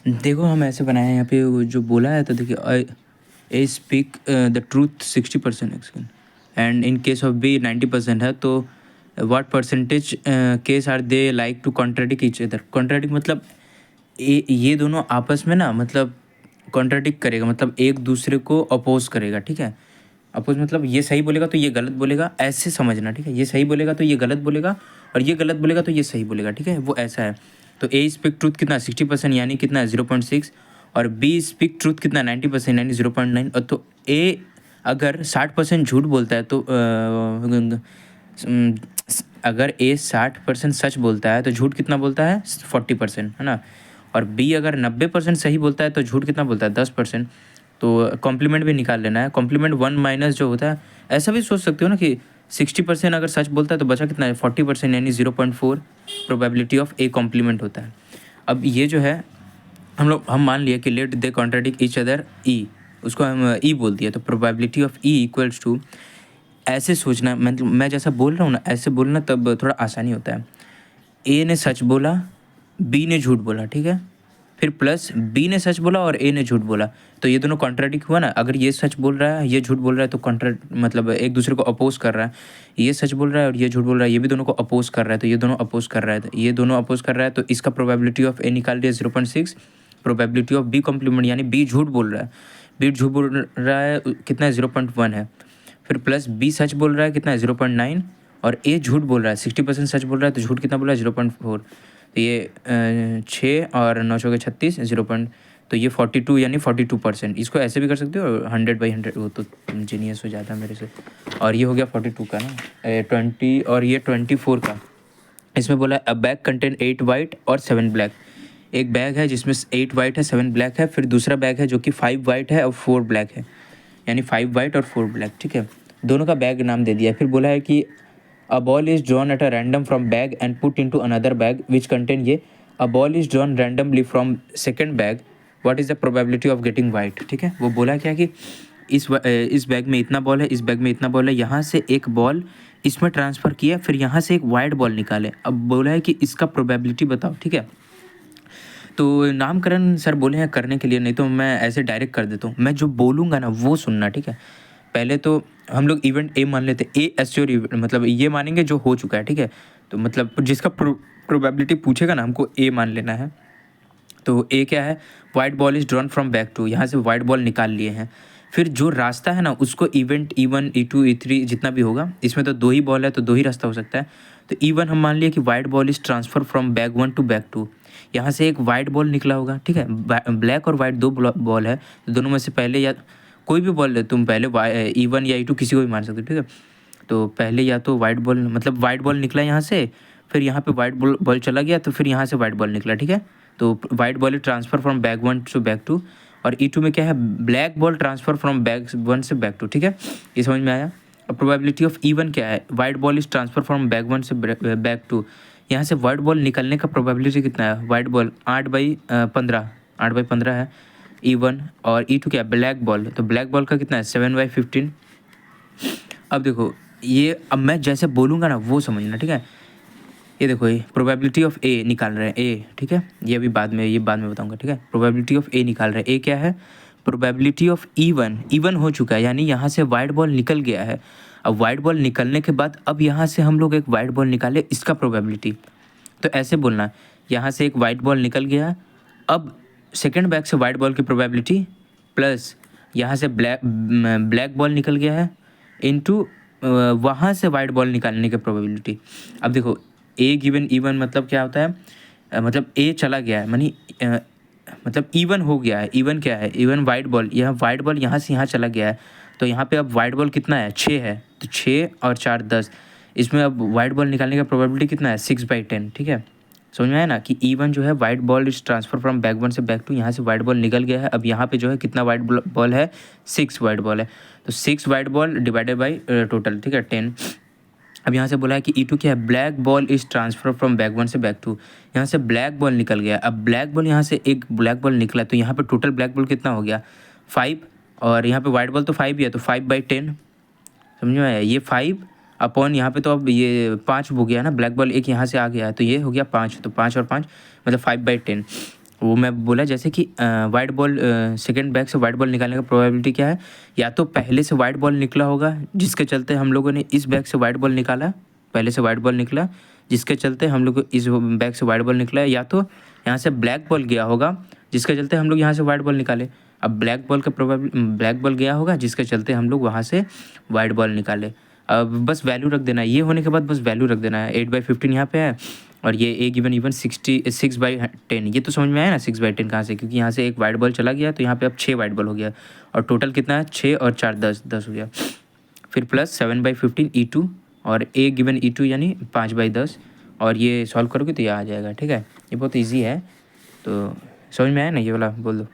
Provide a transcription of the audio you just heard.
देखो हम ऐसे बनाए हैं यहाँ पे वो जो बोला है तो देखिए A speak the truth 60% and in case of B 90% है तो what percentage case are they like to contradict each other. Contradict मतलब ये दोनों आपस में ना मतलब कॉन्ट्राडिक्ट करेगा, मतलब एक दूसरे को अपोज करेगा। ठीक है, अपोज मतलब ये सही बोलेगा तो ये गलत बोलेगा, ऐसे समझना। ठीक है, ये सही बोलेगा तो ये गलत बोलेगा और ये गलत बोलेगा तो ये सही बोलेगा। ठीक है, वो ऐसा है। तो ए स्पीक ट्रूथ कितना 60% यानी कितना 0.6 और बी स्पीक ट्रूथ कितना 90% यानी 0.9। और तो ए अगर 60% झूठ बोलता है तो अगर ए 60% सच बोलता है तो झूठ कितना बोलता है 40%, है ना। और बी अगर 90% सही बोलता है तो झूठ कितना बोलता है 10%। तो कॉम्प्लीमेंट भी निकाल लेना है। कॉम्प्लीमेंट 1 माइनस जो होता है, ऐसा भी सोच सकते हो ना कि 60% अगर सच बोलता है तो बचा कितना है 40% यानी 0.4 प्रोबेबिलिटी ऑफ ए कॉम्प्लीमेंट होता है। अब ये जो है हम मान लिया कि let they contradict each other E, उसको हम ई बोल दिया तो probability of E equals to, ऐसे सोचना मैं जैसा बोल रहा हूँ ना ऐसे बोलना, तब थोड़ा आसानी होता है। ए ने सच बोला, बी ने झूठ बोला। ठीक है, फिर प्लस बी ने सच बोला और ए ने झूठ बोला, तो ये दोनों कॉन्ट्राडिक्ट हुआ ना। अगर ये सच बोल रहा है ये झूठ बोल रहा है तो कॉन्ट्रा मतलब एक दूसरे को अपोज कर रहा है। ये सच बोल रहा है और ये झूठ बोल रहा है, ये भी दोनों को अपोज कर रहा है, तो ये दोनों अपोज कर रहा है, तो ये दोनों अपोज कर रहा है, तो इसका प्रोबेबिलिटी ऑफ ए निकाल दिया 0.6। प्रोबेबिलिटी ऑफ बी कॉम्प्लीमेंट यानी बी झूठ बोल रहा है, बी झूठ बोल रहा है कितना है 0.1 है। फिर प्लस बी सच बोल रहा है कितना है 0.9 और ए झूठ बोल रहा है 60% सच बोल रहा है तो झूठ कितना बोल रहा है 0.4। तो ये 6 और 9 चौके 36 तो ये 42 यानी 42%। इसको ऐसे भी कर सकते हो 100/100, वो तो जीनियस हो जाता है मेरे से। और ये हो गया 42 का ना 20 और ये 24 का। इसमें बोला अ बैग कंटेन 8 वाइट और 7 ब्लैक। एक बैग है जिसमें 8 वाइट है 7 ब्लैक है, फिर दूसरा बैग है जो कि 5 वाइट है और 4 ब्लैक है, यानी 5 वाइट और 4 ब्लैक। ठीक है, दोनों का बैग नाम दे दिया। फिर बोला है कि a ball is drawn at a random from bag and put into another bag which contain ये a ball is drawn randomly from second bag, what is the probability of getting white. ठीक है, वो बोला क्या कि इस bag में इतना बॉल है, इस बैग में इतना बॉल है, यहाँ से एक बॉल इसमें ट्रांसफ़र किया, फिर यहाँ से एक वाइट बॉल निकाले। अब बोला है कि इसका प्रोबेबिलिटी बताओ। ठीक है, तो नामकरण सर बोले हैं करने के लिए, नहीं तो मैं ऐसे डायरेक्ट कर देता हूँ। मैं जो बोलूँगा ना वो सुनना। ठीक है, पहले तो हम लोग इवेंट ए मान लेते, ए एश्योर इवेंट मतलब ये मानेंगे जो हो चुका है। ठीक है, तो मतलब जिसका प्रोबेबिलिटी पूछेगा ना हमको ए मान लेना है। तो ए क्या है, white ball is drawn from back to, यहाँ से वाइट बॉल निकाल लिए हैं। फिर जो रास्ता है ना उसको इवेंट E1 E2 E3 जितना भी होगा, इसमें तो 2 ही बॉल है तो 2 ही रास्ता हो सकता है। तो E1 हम मान लिए कि white ball is transfer from bag 1 to bag 2, यहाँ से एक वाइट बॉल निकला होगा। ठीक है, ब्लैक और वाइट 2 बॉल है, तो दोनों में से पहले या कोई भी बॉल तुम पहले E1 या E2 किसी को भी मान सकते हो। ठीक है, तो पहले या तो वाइट बॉल मतलब वाइट बॉल निकला यहाँ से, फिर यहाँ पे वाइट बॉल चला गया, तो फिर यहाँ से वाइट बॉल निकला। ठीक है, तो white ball transfer from bag 1 to bag 2 और E2 में क्या है, black ball transfer from bag 1 से बैग 2। ठीक है, ये समझ में आया। अब प्रोबेबिलिटी ऑफ E1 क्या है, white ball is transfer from bag 1 से बैग 2, यहाँ से वाइट बॉल निकलने का प्रोबेबिलिटी कितना है, वाइट बॉल 8/15 है E1 और E2 क्या है ब्लैक बॉल, तो ब्लैक बॉल का कितना है 7/15। अब देखो ये, अब मैं जैसे बोलूँगा ना वो समझना। ठीक है, ये देखो ये प्रोबेबिलिटी ऑफ ए निकाल रहे हैं ए। ठीक है, ये अभी बाद में बताऊंगा। ठीक है, प्रोबेबिलिटी ऑफ ए निकाल रहे हैं। ए क्या है, प्रोबेबिलिटी ऑफ E1 हो चुका है, यानी यहाँ से वाइट बॉल निकल गया है। अब वाइट बॉल निकलने के बाद अब यहाँ से हम लोग एक वाइट बॉल निकाले, इसका प्रोबेबिलिटी। तो ऐसे बोलना, यहाँ से एक वाइट बॉल निकल गया है, अब सेकेंड बैग से वाइट बॉल की प्रोबेबिलिटी प्लस यहाँ से ब्लैक बॉल निकल गया है इनटू वहाँ से वाइट बॉल निकालने की प्रोबेबिलिटी। अब देखो ए गिवन E1 मतलब क्या होता है, मतलब ए चला गया है मानी मतलब E1 हो गया है। E1 क्या है, E1 वाइट बॉल, यहाँ वाइट बॉल यहाँ से यहाँ चला गया है, तो यहाँ पे अब वाइट बॉल कितना है 6 है, तो 6 और 4 10, इसमें अब वाइट बॉल निकालने का प्रोबेबिलिटी कितना है 6/10। ठीक है, समझ में आया ना कि E1 जो है white ball is transfer from bag 1 से बैग 2, यहाँ से वाइट बॉल निकल गया है। अब यहाँ पे जो है कितना वाइट बॉल है 6 वाइट बॉल है, तो 6 white ball divided by total. ठीक है 10। अब यहाँ से बोला है कि E2 क्या है, black ball is transfer from bag 1 से बैग 2, यहाँ से ब्लैक बॉल निकल गया। अब ब्लैक बॉल यहाँ से एक ब्लैक बॉल निकला, तो यहाँ पे टोटल ब्लैक बॉल कितना हो गया 5, और यहाँ पे वाइट बॉल तो 5 ही है, तो 5/10। समझ में आया, ये 5 अपॉन यहाँ पे तो अब ये 5 हो गया ना, ब्लैक बॉल एक यहाँ से आ गया है, तो ये हो गया 5, तो 5 और 5 मतलब 5/10। वो मैं बोला जैसे कि वाइट बॉल सेकंड बैग से वाइट बॉल निकालने का प्रोबेबिलिटी क्या है, या तो पहले से वाइट बॉल निकला होगा जिसके चलते हम लोगों ने इस बैग से वाइट बॉल निकाला, पहले से वाइट बॉल निकला जिसके चलते हम लोग को इस बैग से वाइट बॉल निकला, या तो यहाँ से ब्लैक बॉल गया होगा जिसके चलते हम लोग यहाँ से वाइट बॉल निकाले। अब ब्लैक बॉल गया होगा जिसके चलते हम लोग वहाँ से वाइट बॉल निकाले। अब बस वैल्यू रख देना है, ये होने के बाद बस वैल्यू रख देना है। 8/15 यहाँ पे है और ये ए गिवन इवन 6/10, ये तो समझ में आया ना 6/10 कहाँ से, क्योंकि यहाँ से एक वाइट बॉल चला गया तो यहाँ पे अब 6 वाइट बॉल हो गया और टोटल कितना है 6 और 4 10 हो गया। फिर प्लस 7/15 E2 और ए गिवन E2 यानी 5/10, और ये सॉल्व करोगे तो ये आ जाएगा। ठीक है, ये बहुत ईजी है, तो समझ में आया ना, ये वाला बोल दो।